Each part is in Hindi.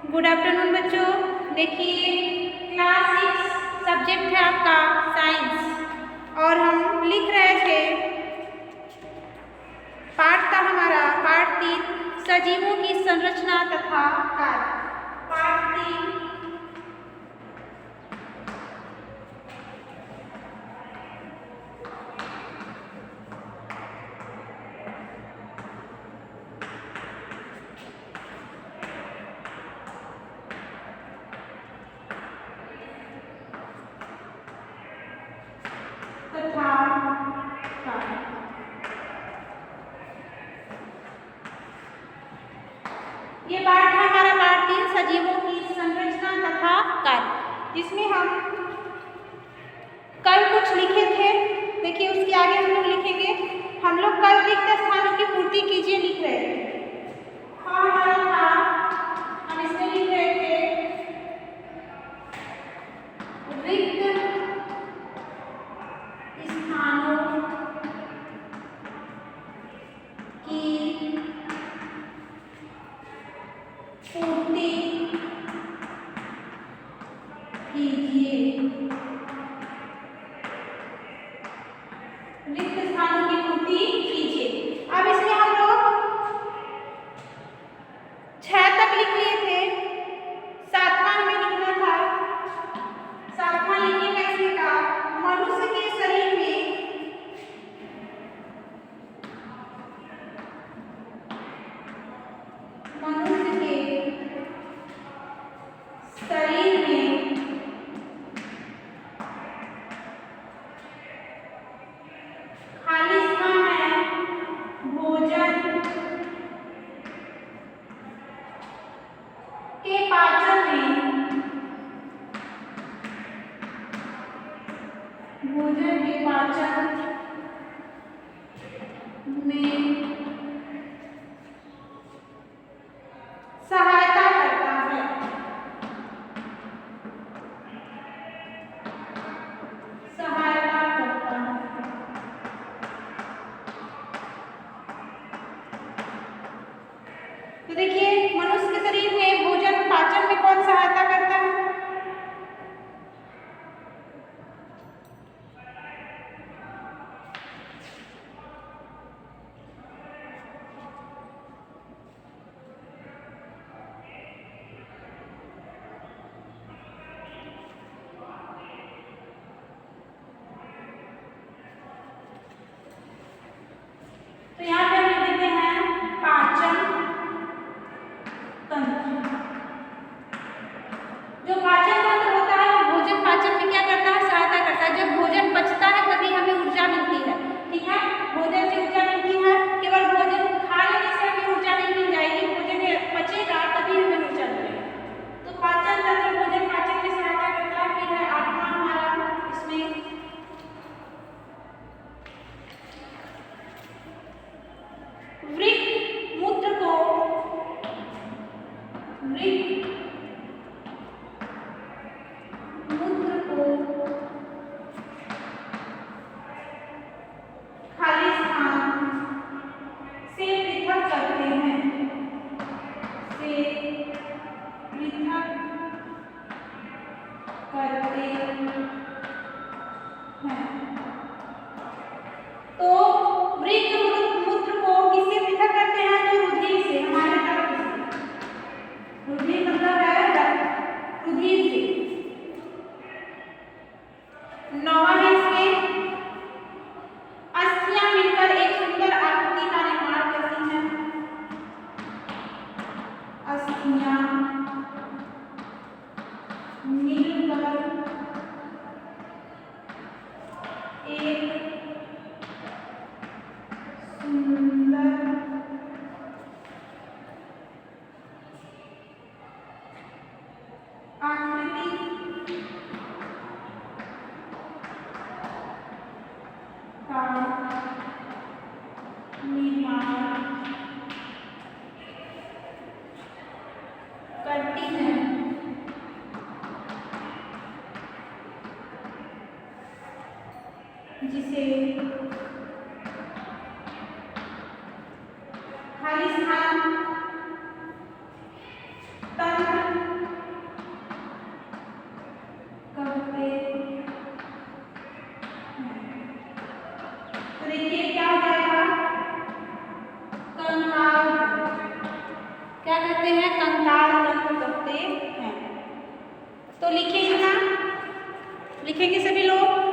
गुड आफ्टरनून बच्चों। देखिए क्लास 6 सब्जेक्ट है आपका साइंस और हम लिख रहे थे। पाठ था हमारा पाठ 3 सजीवों की संरचना तथा कार्य। पाठ 3 तथा कार्य। ये पाठ है हमारा पाठ 3 सजीवों की संरचना तथा कार्य, जिसमें हम कल कुछ लिखे थे। देखिए उसके आगे हम लोग लिखेंगे। हम लोग कल रिक्त स्थानों की पूर्ति कीजिए लिख रहे थे। हाँ हमारा था, हम इसमें लिख रहे थे रिक्त स्थानों की पूर्ति कीजिए। रिक्त स्थानों की पूर्ति कीजिए। अब इसमें हम लोग 6 तक लिख लिए थे। 7वां हमें लिखना था। 7वां लिखने का इसमें का मनुष्य के शरीर में खाली स्थान है भोजन के पाचन में। भोजन के पाचन में सहायता करता है। सहायता करता है। तो देखिए मनुष्य के शरीर में भोजन पाचन में कौन सहायता करता है? तो यहाँ पे हम लिख देते हैं पाचन तंत्र। जो पाचन तंत्र होता है वो भोजन पाचन में क्या करता है? सहायता करता है। जब भोजन पचता है तभी हमें ऊर्जा मिलती है। ठीक है, भोजन से ऊर्जा मिलती है। केवल भोजन खा लेने से हमें ऊर्जा नहीं मिल जाएगी, भोजन पचेगा तभी हमें ऊर्जा मिलेगी। तो पाचन तंत्र भोजन पाचन में सहायता करता है। फिर है 8वां हमारा इसमें वृक्क मूत्र को खाली स्थान से पृथक करते हैं। से पृथक करते हैं। तो वृक्क मूत्र को किससे पृथक करते हैं? तो रुधिर से, हमारे रक्त से। रुधिर मतलब है रक्त, रुधिर से। 9वां है इसमें अस्थियां मिलकर एक सुंदर आकृति का निर्माण करती हैं। अस्थियां मिलकर एक सुंदर आकृति का निर्माण करती है। जिसे खाली स्थान तंत्र क्या कहते हैं, कंकाल तंत्र कहते हैं। तो लिखिए इतना, लिखेंगे सभी लोग।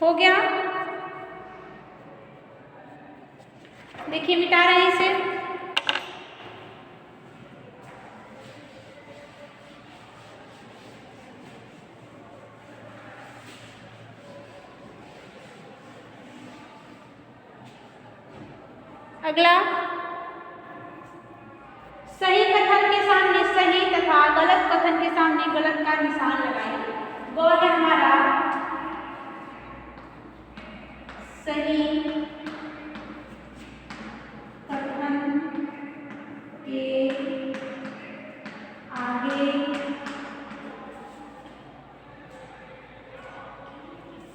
हो गया, देखिए मिटा रहे हैं इसे। अगला, सही कथन के सामने सही तथा गलत कथन के सामने गलत का निशान लगाइए। वो है हमारा सही कथन के आगे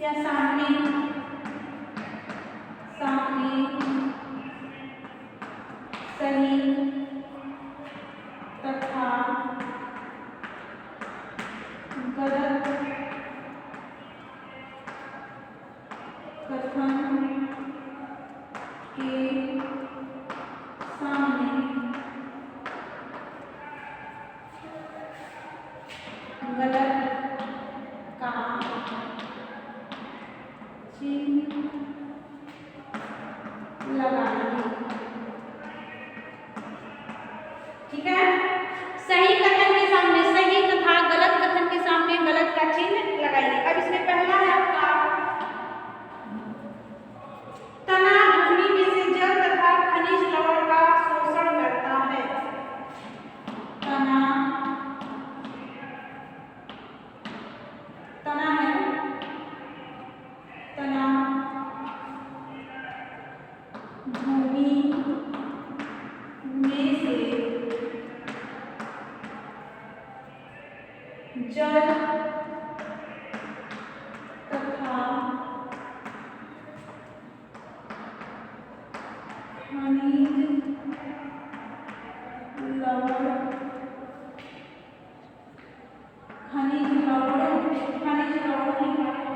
या सामने सही तथा गलत कथन के सामने गलत का चिन्ह लगाइए। ठीक है, सही कथन के सामने सही तथा गलत कथन के सामने गलत का चिन्ह लगाइए। अब इसमें पहला है आपका, तना भूमि में से जल तथा खनिज लवण का शोषण करता है। तना है, तना भूमि में से जल तथा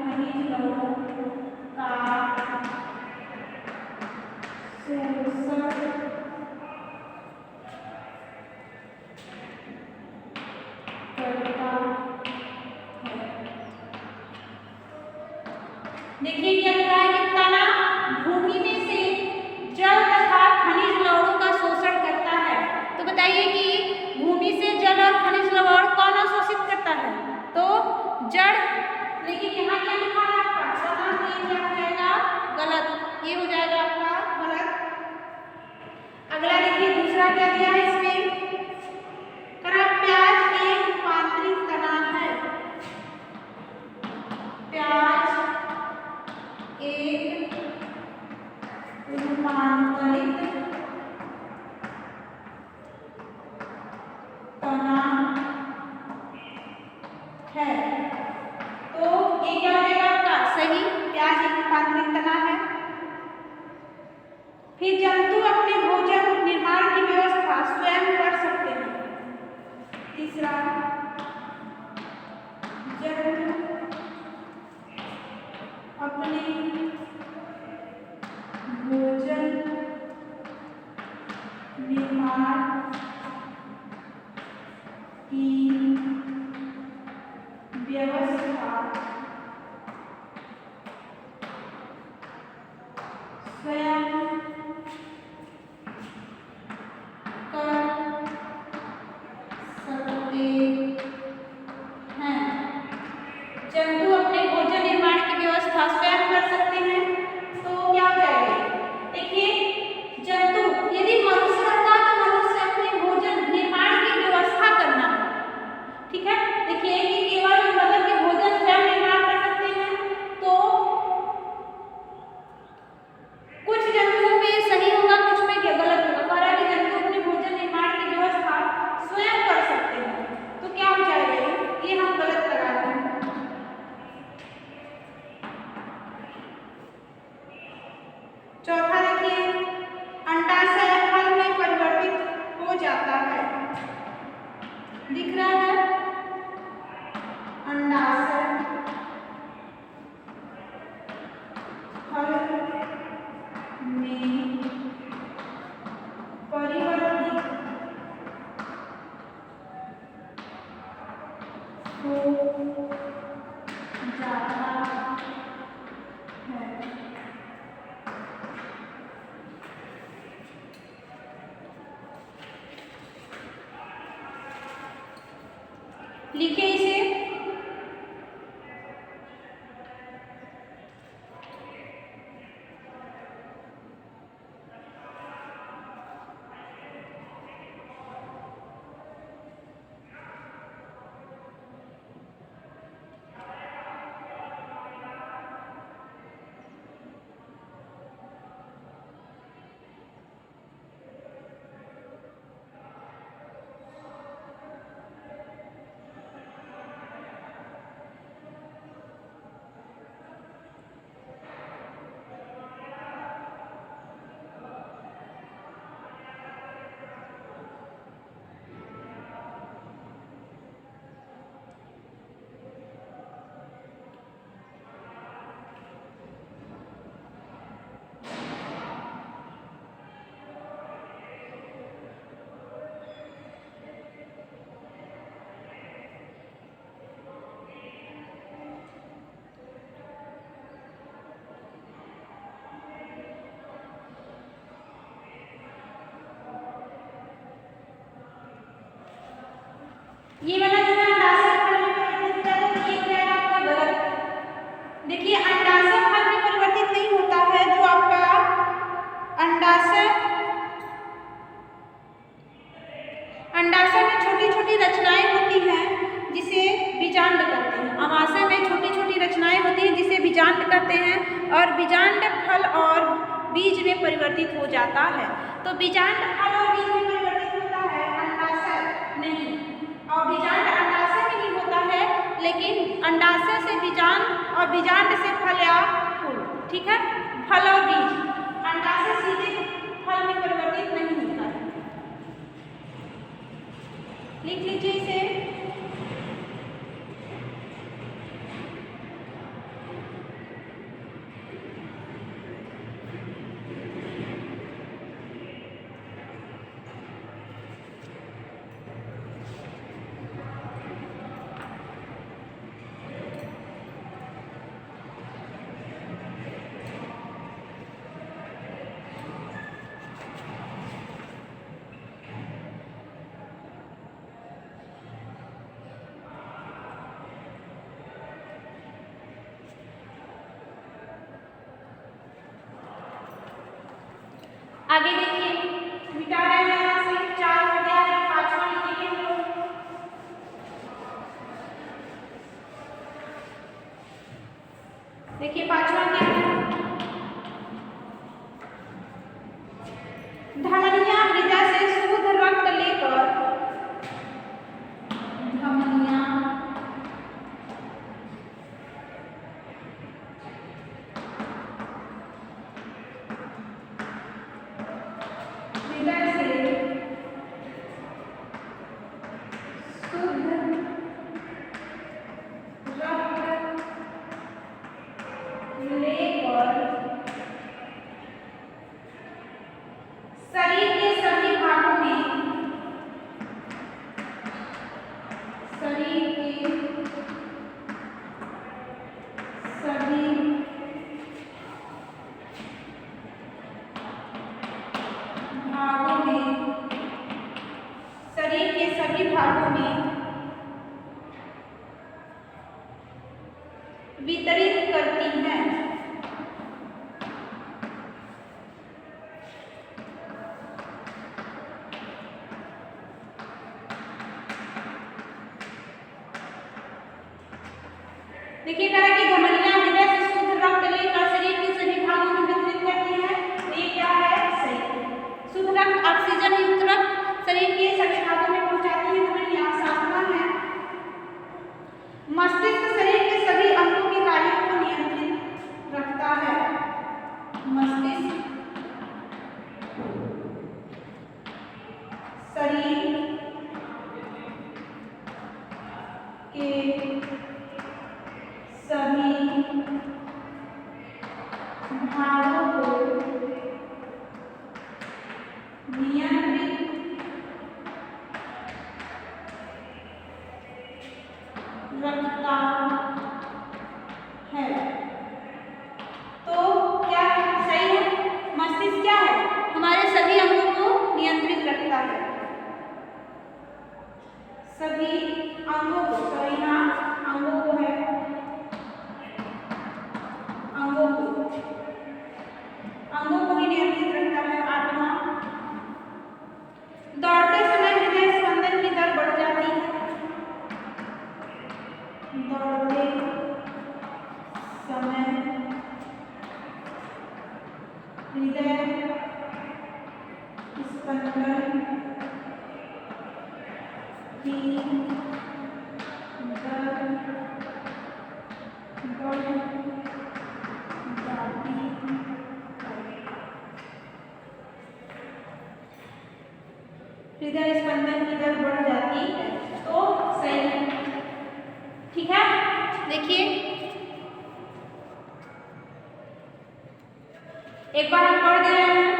खनिज लवण का शोषण करता है। देखिए क्या लिखा है कि तना भूमि में से जल तथा खनिज लवणों का शोषण करता है। तो बताइए कि भूमि से जल और खनिज लवण कौन अवशोषित करता है? तो जड़। लेकिन यहाँ क्या लिखा है आपका, तना, तो ये क्या हो जाएगा, गलत, ये हो जाएगा आपका गलत। अगला देखिए दूसरा क्या दिया है इसमें, करा प्याज एक रूपांतरित तना है। प्याज एक रूपांतरित तना है। इलाज एक रूपांतरित तना है। फिर जंतु अपने भोजन निर्माण की व्यवस्था स्वयं कर सकते हैं। तीसरा, जंतु अपने भोजन निर्माण की व्यवस्था स्वयं कर सकते हैं। जंतु अपने भोजन निर्माण की व्यवस्था स्वयं कर सकते हैं, तो क्या हो जाएगा? देखिए, जंतु यदि मनुष्य रहता है तो मनुष्य अपने भोजन निर्माण की व्यवस्था करना है, ठीक है। देखिए कि केवल मतलब कि भोजन स्वयं निर्माण कर सकते हैं, तो कुछ जंतुओं में सही होगा, कुछ में गलत होगा। कह रहा है कि जंतु अपने भोजन निर्माण की व्यवस्था स्वयं कर सकते हैं, तो क्या हो जाएगा? ये हम गलत लगा रहे हैं। चौथा देखिए, अंडाशय फल में परिवर्तित हो जाता है। दिख रहा है? अंडाशय फल में परिवर्तित हो जाता है। लिखिए इसे। ये वाला जो है अंडाशय फल में परिवर्तित होता है, तो ये हो जाएगा आपका गलत। देखिए, अंडाशय फल में परिवर्तित नहीं होता है। जो आपका अंडाशय में छोटी छोटी रचनाएं होती हैं जिसे बीजांड कहते हैं। अमाशय में छोटी छोटी रचनाएं होती हैं जिसे बीजांड कहते हैं, और बीजांड फल और बीज में परिवर्तित हो जाता है। तो बीजांड फल और बीज में परिवर्तित होता है, अंडाशय नहीं। और बीजांड अंडाशय में ही होता है, लेकिन अंडाशय से बीजांड और बीजांड से फल या फूल, ठीक है। फल और बीज, अंडाशय सीधे फल में परिवर्तित नहीं होता है। लिख लीजिए इसे। आगे देखिए, मिटा रहे हैं यहाँ से। 4 हो गया है, 5वां लिखेंगे हम लोग। देखिए 5वां क्या है? धमनियां हृदय से शुद्ध रक्त लेकर, धमनियां वितरित करती हैं। देखिए कह रहा है कि धमनियां हृदय से शुद्ध रक्त लेकर शरीर के सभी भागों में वितरित करती हैं। ये क्या है? सही। शुद्ध रक्त ऑक्सीजन युक्त रक्त शरीर के सभी भागों में पहुंचाती है धमनियां। सातवां है मस्तिष्क शरीर के सभी अंगों के कार्यों को नियंत्रित रखता है। मस्तिष्क शरीर के सभी भागों को नियंत्रित रखता है। तो क्या सही है? मस्तिष्क क्या है? हमारे सभी अंगों को नियंत्रित रखता है। सभी अंगों को, सॉरी हाँ अंगों को है, अंगों को ही नियंत्रित रखता है। आठवां दौड़ते समय हृदय स्पंदन की दर बढ़ जाती है। दौड़ते समय हृदय स्पंदन की दर बढ़ जाती है। हृदय स्पंदन की दर बढ़ जाती है। तो सही है। ठीक है, देखिए एक बार हम पढ़ दे रहे हैं।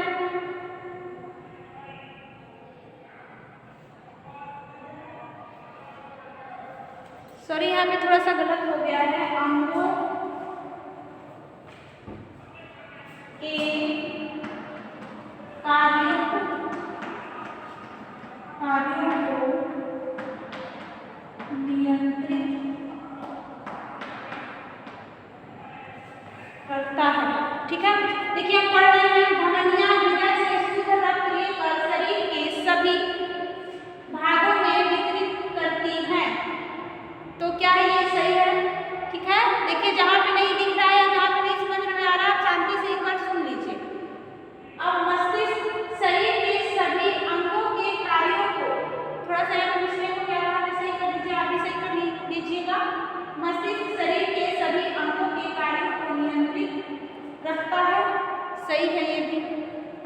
सॉरी यहाँ पे थोड़ा सा गलत हो गया है। अंगों के कार्यों को नियंत्रित करता है। ठीक है, देखिए हम पढ़ रहे हैं धमनियां हृदय से शुद्ध रक्त लेकर शरीर के सभी भागों में वितरित करती हैं। तो क्या है ये सही है? ठीक है, देखिए जहां पे नहीं दिख रहा है या जहां पे नहीं समझ में आ रहा आप शांति से एक बार सुन लीजिए। अब मस्तिष्क शरीर के सभी अंगों के कार्यों को, थोड़ा सा यहाँ पिछले को क्या रहा है सही कर दीजिए, आप भी सही कर लीजिएगा। मस्तिष्क शरीर के सभी अंगों के कार्यों को नियंत्रित रखता है। सही है ये भी।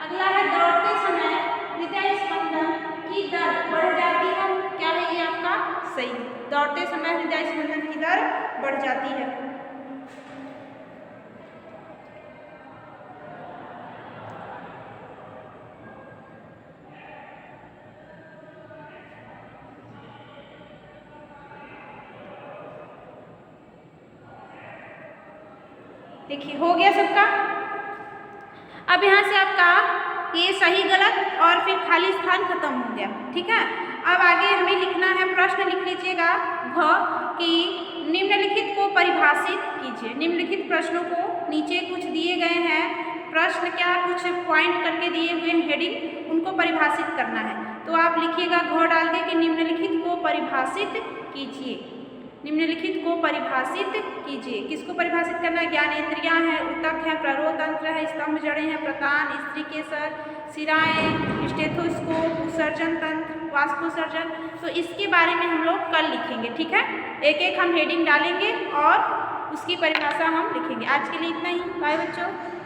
अगला है दौड़ते समय हृदय स्पंदन की दर बढ़ जाती है। क्या है ये आपका? सही। दौड़ते समय हृदय स्पंदन की दर बढ़ जाती है। देखिए हो गया सबका। अब यहाँ से आपका ये सही गलत और फिर खाली स्थान खत्म हो गया। ठीक है, अब आगे हमें लिखना है, प्रश्न लिख लीजिएगा घ कि निम्नलिखित को परिभाषित कीजिए। निम्नलिखित प्रश्नों को नीचे कुछ दिए गए हैं प्रश्न, क्या कुछ पॉइंट करके दिए हुए हेडिंग, उनको परिभाषित करना है। तो आप लिखिएगा घ डाल के कि निम्नलिखित को परिभाषित कीजिए। निम्नलिखित को परिभाषित कीजिए। किसको परिभाषित करना है? ज्ञानेंद्रियां हैं, ऊतक है, प्ररोतंत्र है, स्तंभ जड़ें हैं, प्रतान, स्त्रीकेसर, शिराएं, स्टेथोस्कोप, उत्सर्जन तंत्र, वाष्पोत्सर्जन। तो इसके बारे में हम लोग कल लिखेंगे। ठीक है, एक एक हम हेडिंग डालेंगे और उसकी परिभाषा हम लिखेंगे। आज के लिए इतना ही। बाय बच्चों।